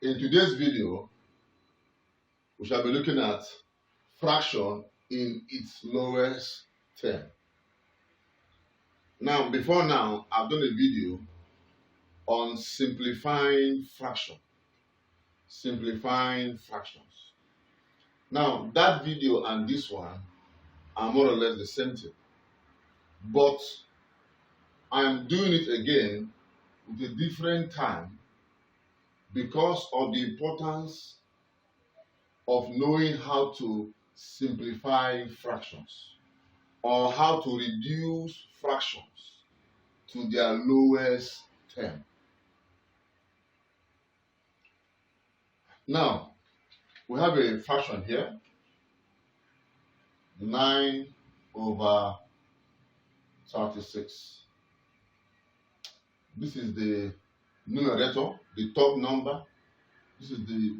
In today's video, we shall be looking at fraction in its lowest term. Now, before now, I've done a video on simplifying fraction. Simplifying fractions. Now, that video and this one are more or less the same thing. But I'm doing it again with a different time because of the importance of knowing how to simplify fractions or how to reduce fractions to their lowest term. Now, we have a fraction here, 9 over 36. This is the numerator, the top number. This is the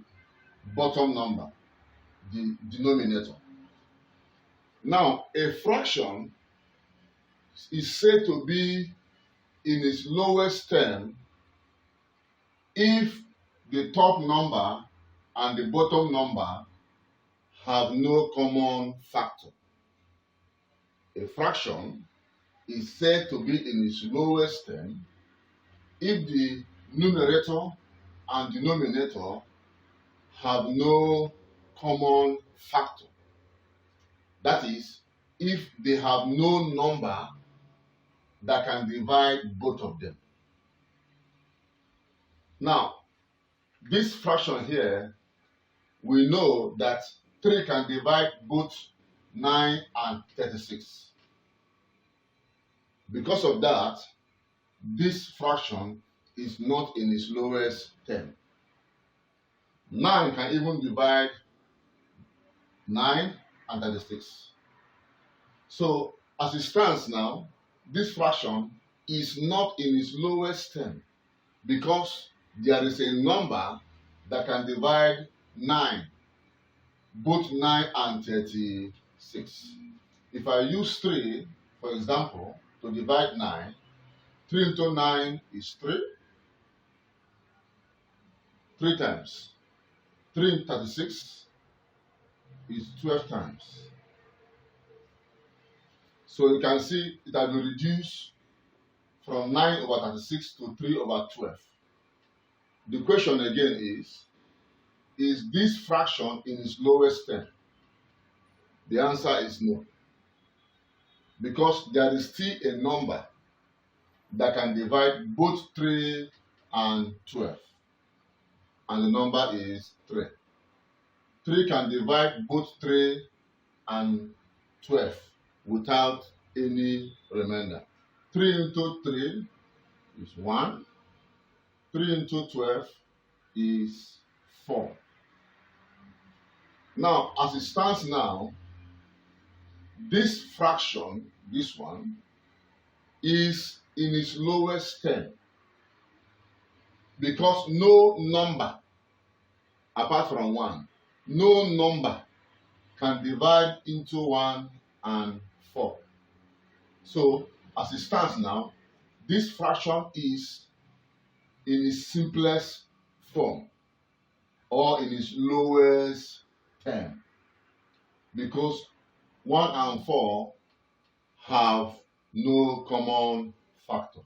bottom number, the denominator. Now, a fraction is said to be in its lowest term if the top number and the bottom number have no common factor. A fraction is said to be in its lowest term if the numerator and denominator have no common factor. That is, if they have no number that can divide both of them. Now, this fraction here, we know that 3 can divide both 9 and 36. Because of that, this fraction is not in its lowest term. 9 can even divide 9 and 36. So, as it stands now, this fraction is not in its lowest term because there is a number that can divide 9, both 9 and 36. If I use 3, for example, to divide 9, 3 into 9 is 3. 3 times. 3 into 36 is 12 times. So you can see it has been reduced from 9 over 36 to 3 over 12. The question again is this fraction in its lowest term? The answer is no. Because there is still a number that can divide both 3 and 12. And the number is 3. 3 can divide both 3 and 12 without any remainder. 3 into 3 is 1. 3 into 12 is 4. Now, as it stands now, this fraction, this one, is in its lowest term because no number, apart from 1, no number can divide into 1 and 4. So, as it stands now, this fraction is in its simplest form or in its lowest term because 1 and 4 have no common factor.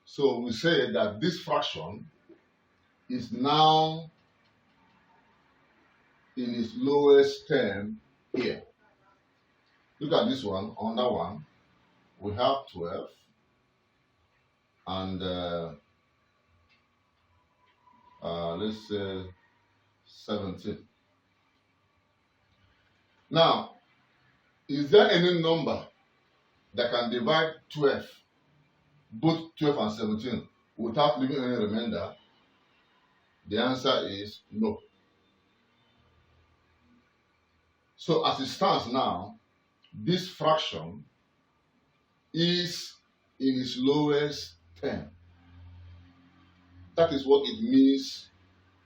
So we say that this fraction is now in its lowest term here. Look at this one, on that one, we have 12 and let's say 17. Now, is there any number that can divide 12, both 12 and 17, without leaving any remainder? The answer is no. So as it stands now, this fraction is in its lowest term. That is what it means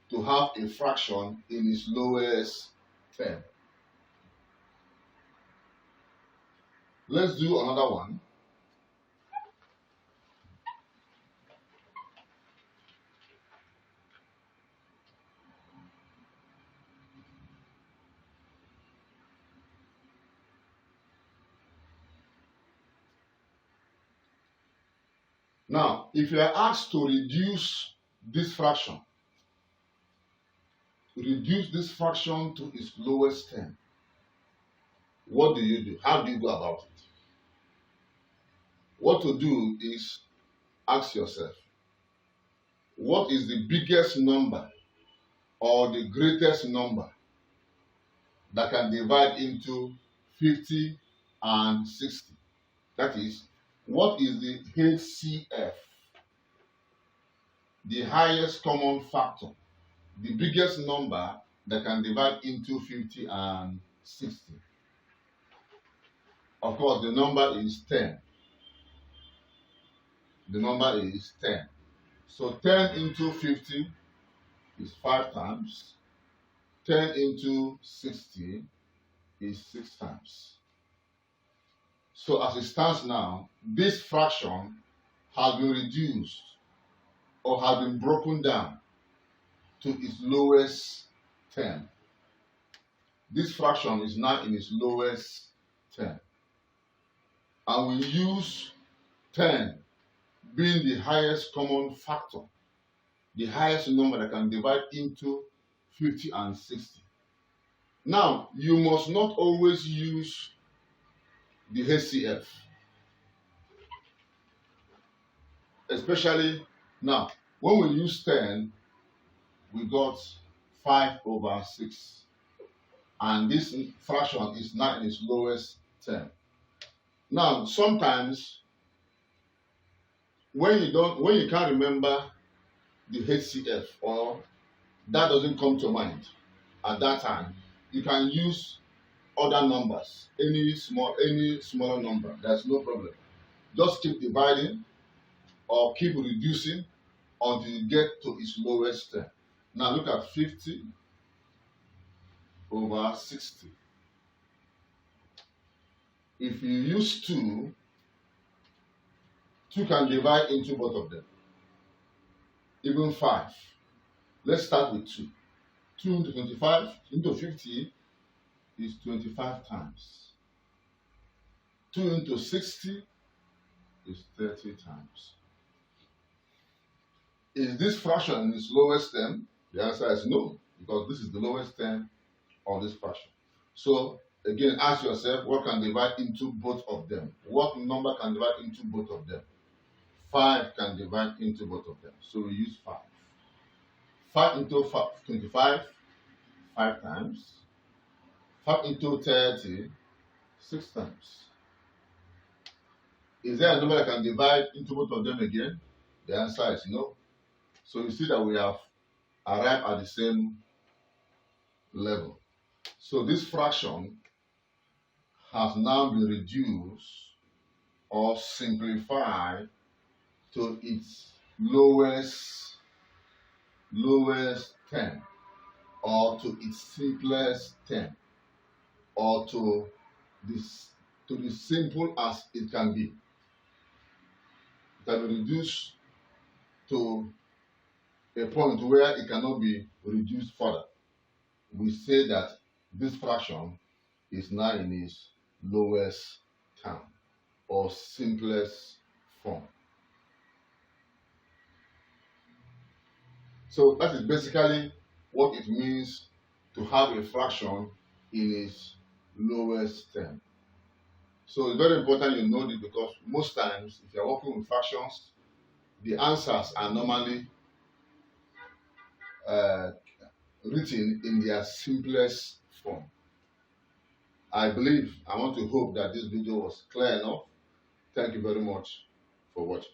to have a fraction in its lowest term. Let's do another one. Now, if you are asked to reduce this fraction to its lowest term, what do you do? How do you go about it? What to do is ask yourself, what is the biggest number or the greatest number that can divide into 50 and 60? That is, what is the HCF, the highest common factor, the biggest number that can divide into 50 and 60? Of course, the number is 10. The number is 10. So 10 into 50 is 5 times. 10 into 60 is 6 times. So as it stands now, this fraction has been reduced or has been broken down to its lowest term. This fraction is now in its lowest term. And we use 10 being the highest common factor, the highest number that can divide into 50 and 60. Now, you must not always use the HCF. Especially now, when we use 10, we got 5 over 6. And this fraction is now in its lowest term. Now, sometimes when you can't remember the HCF, or that doesn't come to mind at that time, you can use other numbers, any smaller number. There's no problem. Just keep dividing or keep reducing until you get to its lowest term. Now look at 50 over 60. If you use 2 can divide into both of them. Even 5. Let's start with 2. 2 into 25 into 50 is 25 times. 2 into 60 is 30 times. Is this fraction in its lowest term? The answer is no, because this is the lowest term of this fraction. So again, ask yourself, what can divide into both of them? What number can divide into both of them? 5 can divide into both of them. So we use 5. 5 into 25, 5 times. 5 into 30, 6 times. Is there a number that can divide into both of them again? The answer is no. So you see that we have arrived at the same level. So this fraction has now been reduced or simplified to its lowest term, or to its simplest term, or to the simple as it can be. It can be reduced to a point where it cannot be reduced further. We say that this fraction is now in its lowest term or simplest form. So that is basically what it means to have a fraction in its lowest term. So it's very important you know this, because most times if you're working with fractions, the answers are normally written in their simplest form. I want to hope that this video was clear enough. Thank you very much for watching.